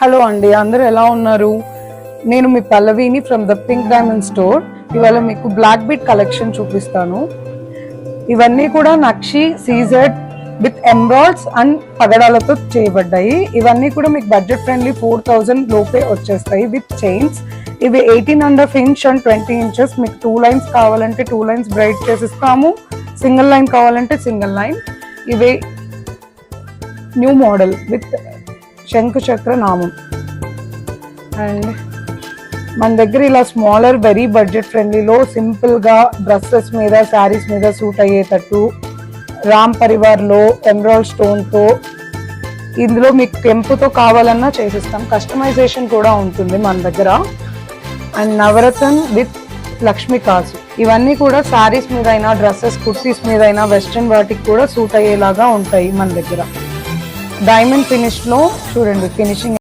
Hello అండి, అందరూ ఎలా ఉన్నారు? నేను మీ పల్లవిని from the pink diamond store. ఇవాళ మీకు బ్లాక్ బీట్ కలెక్షన్ చూపిస్తాను. ఇవన్నీ కూడా నక్షి సీజెడ్ విత్ ఎంబ్రాయిడ్స్ అండ్ పగడాలతో చేయబడ్డాయి. ఇవన్నీ కూడా మీకు బడ్జెట్ ఫ్రెండ్లీ 4000 లోపే వచ్చేస్తాయి విత్ చైన్స్. ఇవి 18.5 ఇంచ్ అండ్ 20 ఇంచెస్. మీకు 2 లైన్స్ కావాలంటే 2 లైన్స్ బ్రైడ్ చేసిస్తాము, సింగిల్ లైన్ కావాలంటే సింగిల్ లైన్. ఇవి న్యూ మోడల్ విత్ శంకు చక్ర నామం. అండ్ మన దగ్గర ఇలా స్మాలర్ వెరీ బడ్జెట్ ఫ్రెండ్లీలో సింపుల్గా డ్రెస్సెస్ మీద శారీస్ మీద సూట్ అయ్యేటట్టు రామ్ పరివార్లో ఎమరాల్డ్ స్టోన్తో, ఇందులో మీకు కెంపుతో కావాలన్నా చేసిస్తాం. కస్టమైజేషన్ కూడా ఉంటుంది మన దగ్గర. అండ్ నవరత్న్ విత్ లక్ష్మీ కాసు, ఇవన్నీ కూడా శారీస్ మీద అయినా డ్రెస్సెస్ కుర్తీస్ మీద అయినా వెస్ట్రన్ వాటికి కూడా సూట్ అయ్యేలాగా ఉంటాయి మన దగ్గర. డైమండ్ ఫినిష్లో చూడండి, ఫినిషింగ్